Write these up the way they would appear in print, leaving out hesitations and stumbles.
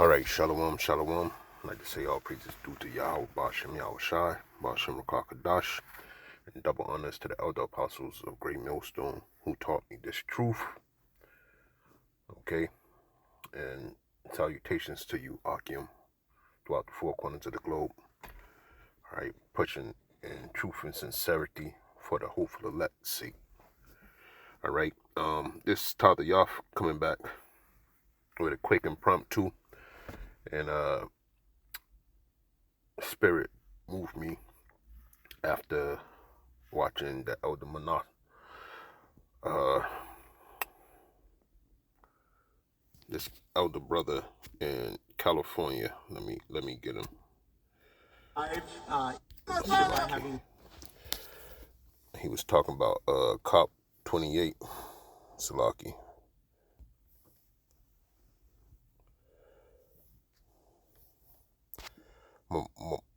Alright, Shalom, Shalom. I'd like to say all praises due to Yahweh, Bashem Yahushai, Bashem Rakakadash, and double honors to the elder apostles of Great Millstone who taught me this truth. Okay, and salutations to you, Akim, throughout the four corners of the globe. Alright, pushing in truth and sincerity for the hopeful elect's sake. Alright, this is Tata Yaf coming back with a quick impromptu. And spirit moved me after watching the elder Manah, this elder brother in California. Let me get him. He was talking about COP 28, Salaki.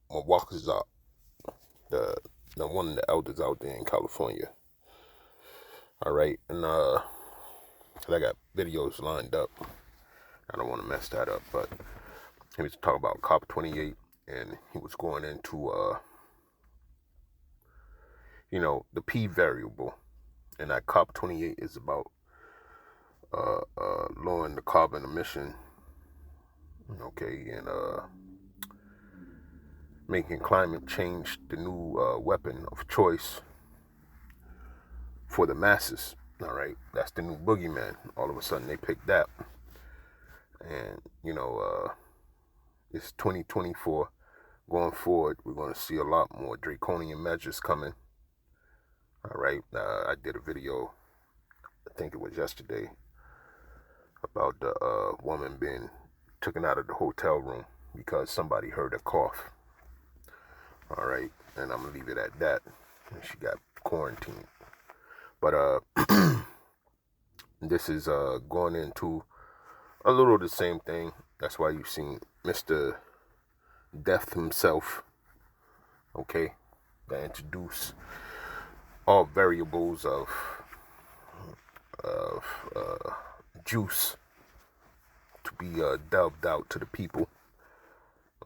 Milwaukee's out. The one of the elders out there in California. Alright, and I got videos lined up. I don't want to mess that up, but he was talking about COP 28, and he was going into the P variable, and that COP 28 is about lowering the carbon emission, okay, and making climate change the new weapon of choice for the masses. All right, that's the new boogeyman. All of a sudden they picked that, and it's 2024. Going forward, we're going to see a lot more draconian measures coming. All right, I did a video, I think it was yesterday, about the woman being taken out of the hotel room because somebody heard her cough. All right, and I'm gonna leave it at that. And she got quarantined. But this is going into a little the same thing. That's why you've seen Mr. Death himself, okay, that introduce all variables of juice to be delved out to the people,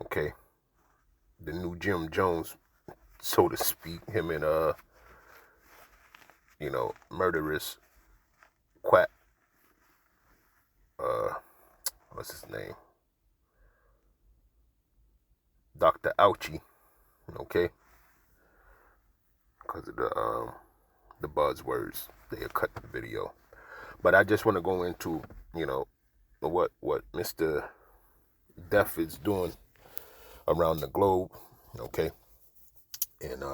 okay. The new Jim Jones, so to speak, him and murderous quack, what's his name, Dr. Ouchie, okay, because of the buzzwords, they cut the video. But I just want to go into what Mr. Death is doing around the globe, okay, and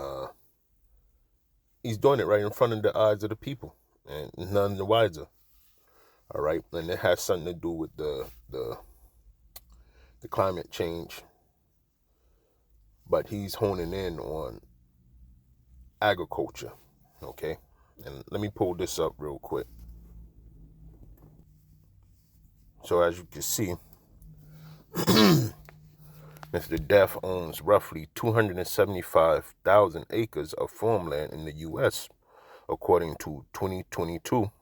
he's doing it right in front of the eyes of the people, and none the wiser. All right, and it has something to do with the climate change, but he's honing in on agriculture, okay. And let me pull this up real quick. So as you can see, Mr. Death owns roughly 275,000 acres of farmland in the U.S., according to 2022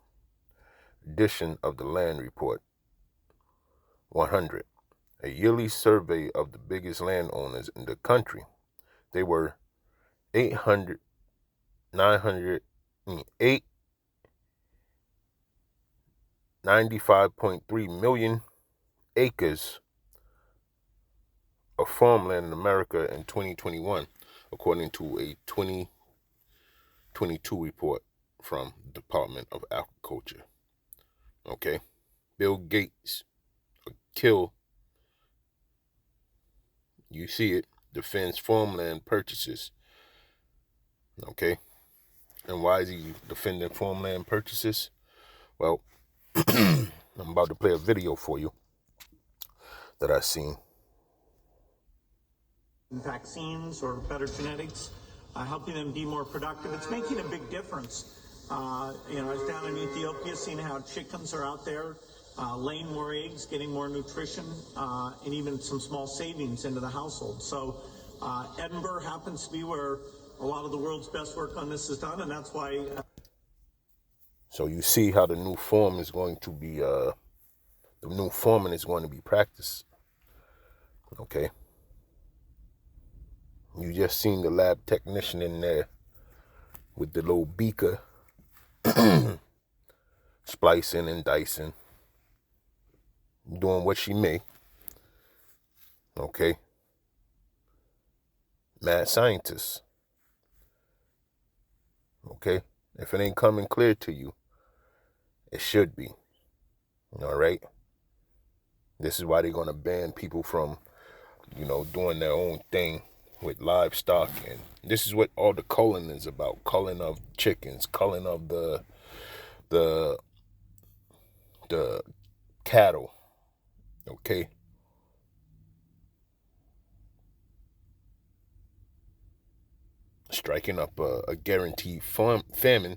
edition of the Land Report 100, a yearly survey of the biggest landowners in the country. They were 95.3 million acres of farmland in America in 2021, according to a 2022 report from the Department of Agriculture. Okay, Bill Gates, kill, you see it, defends farmland purchases. Okay, and why is he defending farmland purchases? Well, I'm about to play a video for you that I seen. Vaccines or better genetics, helping them be more productive. It's making a big difference. I was down in Ethiopia seeing how chickens are out there laying more eggs, getting more nutrition, and even some small savings into the household. So Edinburgh happens to be where a lot of the world's best work on this is done, and that's why. So you see how the new form is going to be, the new forming is going to be practiced. Okay. You just seen the lab technician in there with the little beaker, splicing and dicing, doing what she may. Okay. Mad scientist. Okay. If it ain't coming clear to you, it should be. All right. This is why they're going to ban people from, doing their own thing with livestock. And this is what all the culling is about. Culling of chickens, culling of the cattle. Okay. Striking up a guaranteed famine.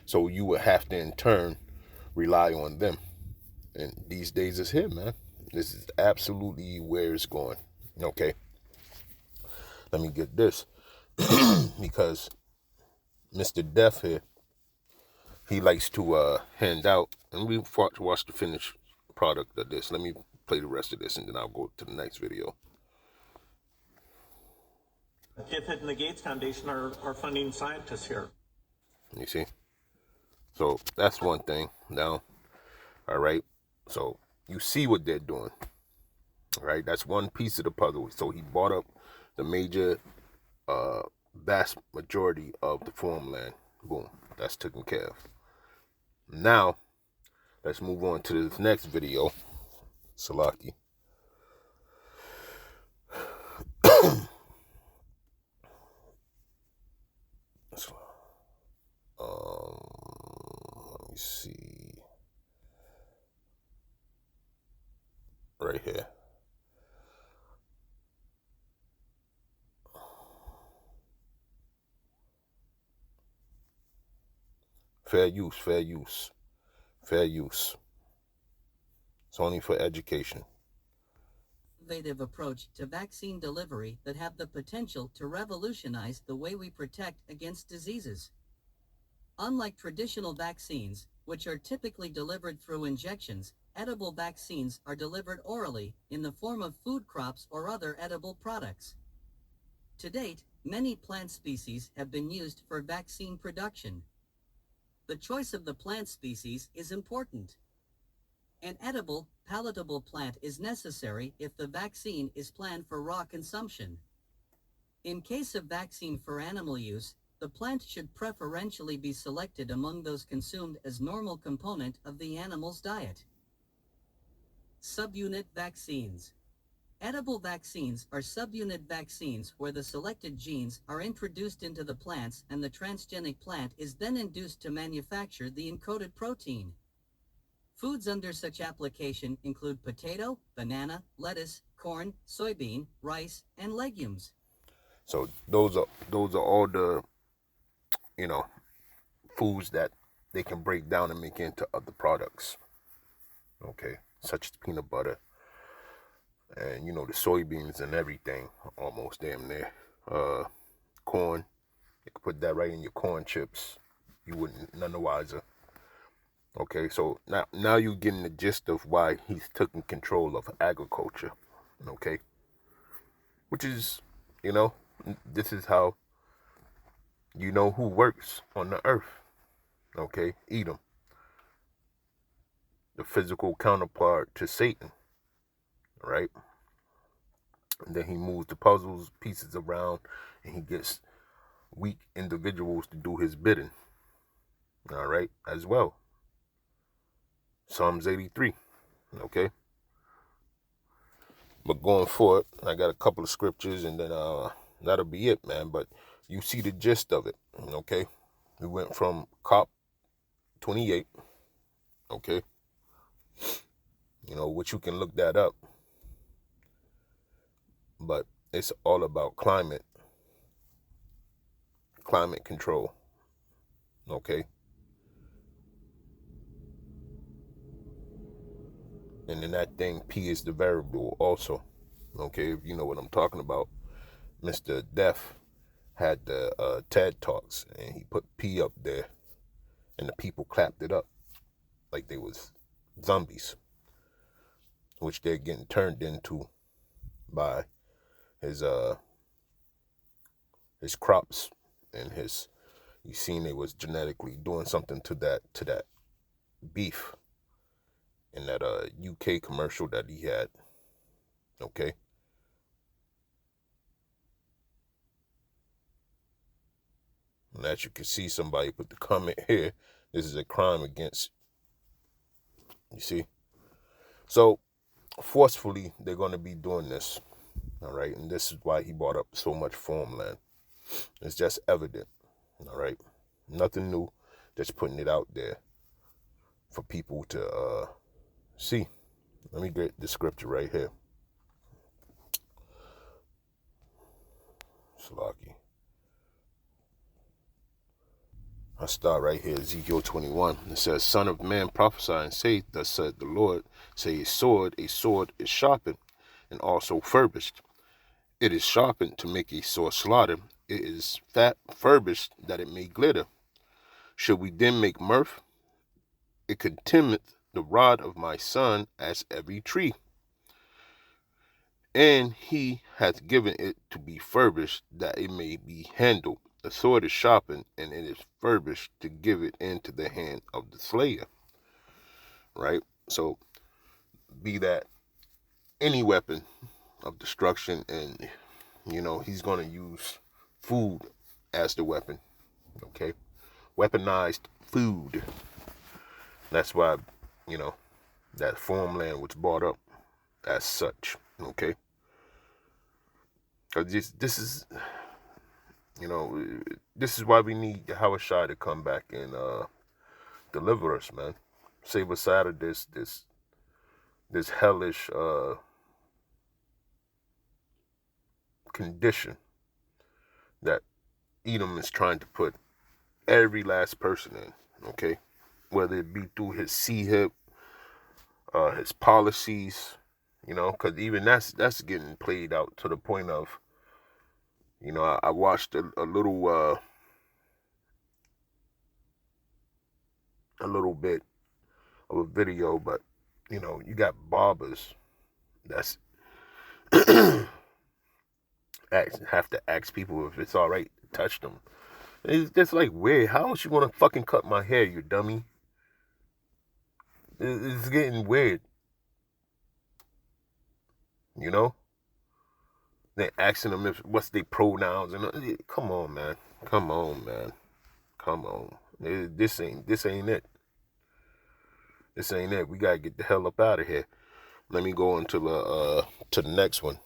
So you would have to in turn rely on them. And these days it's here, man. This is absolutely where it's going. Okay. Let me get this. Because Mr. Death here, he likes to hand out, and we watch the finished product of this. Let me play the rest of this, and then I'll go to the next video. Tiffin and the Gates Foundation are funding scientists here. You see? So that's one thing. Now, all right. So you see what they're doing. All right. That's one piece of the puzzle. So he bought up the major, vast majority of the farmland. Boom. That's taken care of. Now, let's move on to this next video. Salaki. Let me see. Right here. Fair use, fair use, fair use. It's only for education. Innovative approach to vaccine delivery that have the potential to revolutionize the way we protect against diseases. Unlike traditional vaccines, which are typically delivered through injections, edible vaccines are delivered orally in the form of food crops or other edible products. To date, many plant species have been used for vaccine production. The choice of the plant species is important. An edible, palatable plant is necessary if the vaccine is planned for raw consumption. In case of vaccine for animal use, the plant should preferentially be selected among those consumed as normal component of the animal's diet. Subunit vaccines. Edible vaccines are subunit vaccines where the selected genes are introduced into the plants and the transgenic plant is then induced to manufacture the encoded protein. Foods under such application include potato, banana, lettuce, corn, soybean, rice, and legumes. So those are all the, foods that they can break down and make into other products. Okay, such as peanut butter and the soybeans and everything, almost damn near. Corn, you could put that right in your corn chips. You wouldn't none the wiser. Okay, so now you're getting the gist of why he's taking control of agriculture. Okay, which is, this is how who works on the earth. Okay, Edom, the physical counterpart to Satan, right? And then he moves the puzzles pieces around, and he gets weak individuals to do his bidding. All right, as well. Psalms 83. Okay. But going forward, I got a couple of scriptures, and then that'll be it, man. But you see the gist of it. Okay. We went from COP 28. Okay. Which you can look that up. But it's all about climate control. Okay. And then that thing, P is the variable also. Okay, if you know what I'm talking about. Mr. Death had the TED Talks, and he put P up there, and the people clapped it up like they was zombies, which they're getting turned into by his crops and you seen they was genetically doing something to that beef in that UK commercial that he had. Okay. And as you can see, somebody put the comment here, this is a crime against, you see. So forcefully they're going to be doing this. All right. And this is why he brought up so much farmland. It's just evident. All right. Nothing new. Just putting it out there for people to see. Let me get the scripture right here. Salaki. I start right here, Ezekiel 21. It says, Son of man, prophesy and say, thus said the Lord, say a sword is sharpened and also furbished. It is sharpened to make a sore slaughter. It is furbished that it may glitter. Should we then make mirth? It contemneth the rod of my son as every tree. And he hath given it to be furbished that it may be handled. The sword is sharpened, and it is furbished to give it into the hand of the slayer. Right? So, be that any weapon of destruction, and, he's going to use food as the weapon. Okay? Weaponized food. That's why, that farmland was brought up as such. Okay? Because this is... this is why we need Yahushua to come back and deliver us, man. Save us out of this hellish condition that Edom is trying to put every last person in, okay? Whether it be through his CHIP, his policies, because even that's getting played out to the point of, I watched a little bit of a video, but you got barbers that's have to ask people if it's all right to touch them. It's just like weird. How else you want to fucking cut my hair, you dummy? It's getting weird. They're asking them what's their pronouns and come on, man. Come on. This ain't it. This ain't it. We gotta get the hell up out of here. Let me go into to the next one.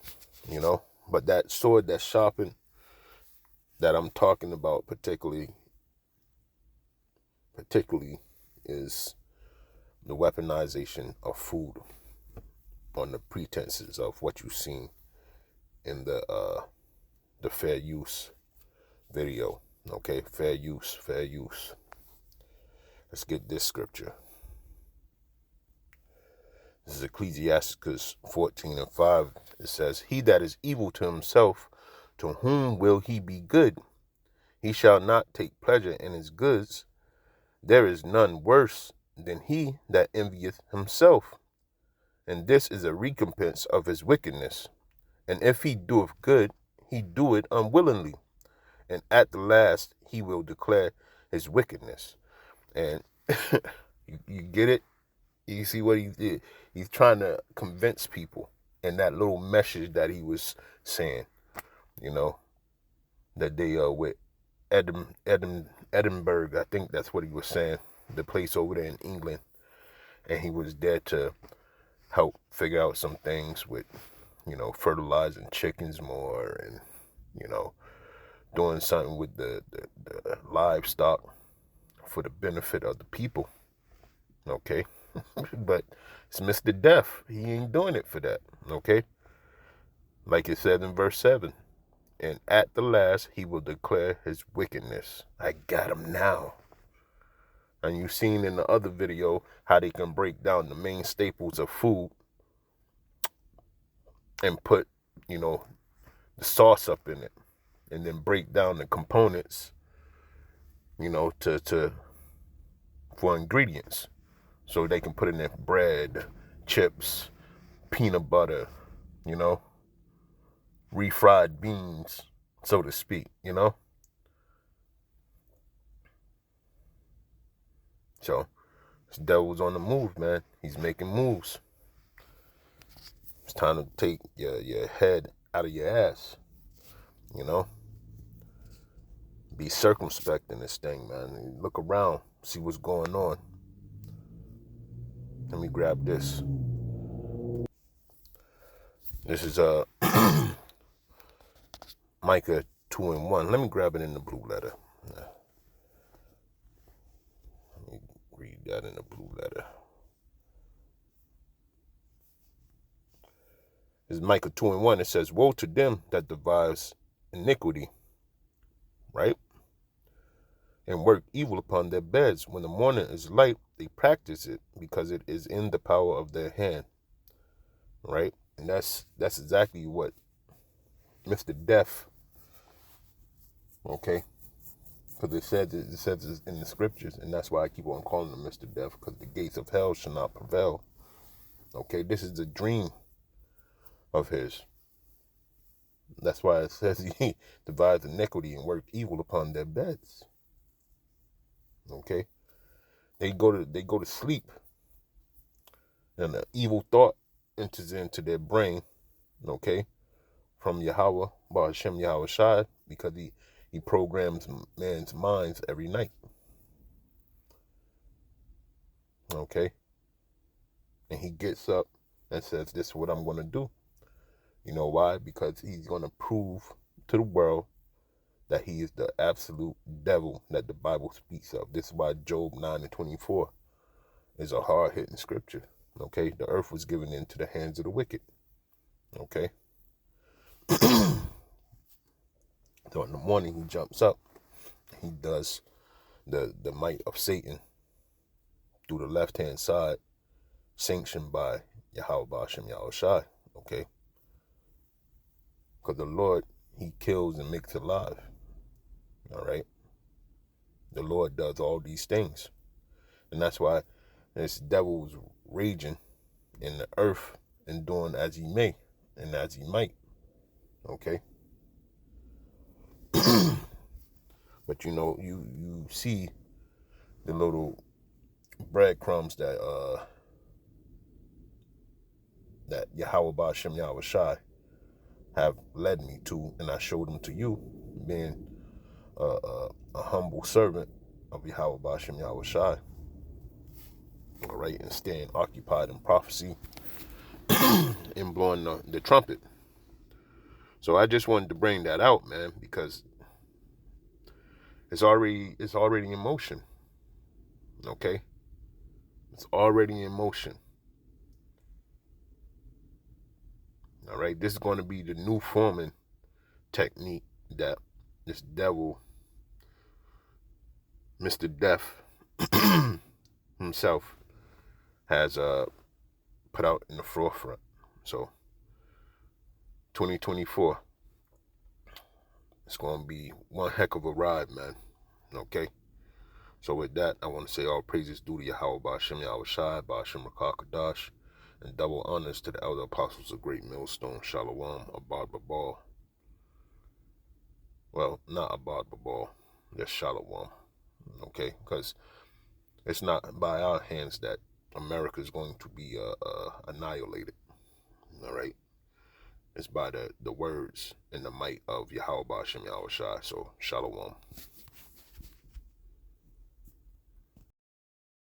But that sword that's sharpened that I'm talking about particularly is the weaponization of food on the pretenses of what you've seen in the fair use video. Okay, fair use. Let's get this scripture. This is Ecclesiasticus 14:5. It says, He that is evil to himself, to whom will he be good? He shall not take pleasure in his goods. There is none worse than he that envieth himself. And this is a recompense of his wickedness. And if he doeth good, he do it unwillingly. And at the last, he will declare his wickedness. And you get it? You see what he did? He's trying to convince people in that little message that he was saying, that they with Edinburgh, I think that's what he was saying, the place over there in England. And he was there to help figure out some things with, fertilizing chickens more and, doing something with the livestock for the benefit of the people. Okay? But it's Mr. Death. He ain't doing it for that. Okay? Like it said in verse 7. And at the last, he will declare his wickedness. I got him now. And you've seen in the other video how they can break down the main staples of food and put, the sauce up in it. And then break down the components, for ingredients. So they can put in their bread, chips, peanut butter, refried beans, so to speak, you know? So, this devil's on the move, man. He's making moves. It's time to take your head out of your ass, you know? Be circumspect in this thing, man. Look around, see what's going on. Let me grab this. This is Micah 2:1. Let me grab it in the blue letter. Let me read that in the blue letter. This is Micah 2:1. It says, "Woe to them that devise iniquity," right? "And work evil upon their beds. When the morning is light, they practice it, because it is in the power of their hand." Right? And that's exactly what Mr. Death, okay? Because it says it in the scriptures, and that's why I keep on calling him Mr. Death, because the gates of hell shall not prevail. Okay, this is a dream of his. That's why it says he devised iniquity and worked evil upon their beds. Okay, they go to sleep, and an evil thought enters into their brain. Okay, from Yahweh, Ba'ashem Yahweh Shai, because he programs man's minds every night. Okay, and he gets up and says, "This is what I'm going to do." You know why? Because he's going to prove to the world that he is the absolute devil that the Bible speaks of. This is why Job 9:24 is a hard-hitting scripture. Okay, the earth was given into the hands of the wicked. Okay. So in the morning he jumps up, he does the might of Satan through the left-hand side, sanctioned by Yahweh Ba'ashem Yahweh Shai. Okay. Because the Lord, he kills and makes alive. All right. The Lord does all these things. And that's why this devil was raging in the earth and doing as he may and as he might. Okay. But you know, you see the little breadcrumbs that Yahweh Ba'ashem Yahweh Shai have led me to, and I showed them to you, being a humble servant of Yahweh Ba'ashem Yahweh Shai. All right, and staying occupied in prophecy and blowing the trumpet. So I just wanted to bring that out, man, because it's already in motion. Okay, it's already in motion. All right, this is going to be the new forming technique that this devil, Mr. Death himself, has put out in the forefront. So 2024, it's going to be one heck of a ride, man. Okay. So with that, I want to say all praises due to Yahweh Ba'ashem Yahweh Shai, Ba'ashem Rakah Kadash, and double honors to the elder apostles of Great Millstone, Shalom, Abad Babal. Well, not Abad Babal, just Shalom. Okay, because it's not by our hands that America is going to be annihilated. All right, it's by the words and the might of Yahweh Ba'ashem Yahweh Shai. So Shalom.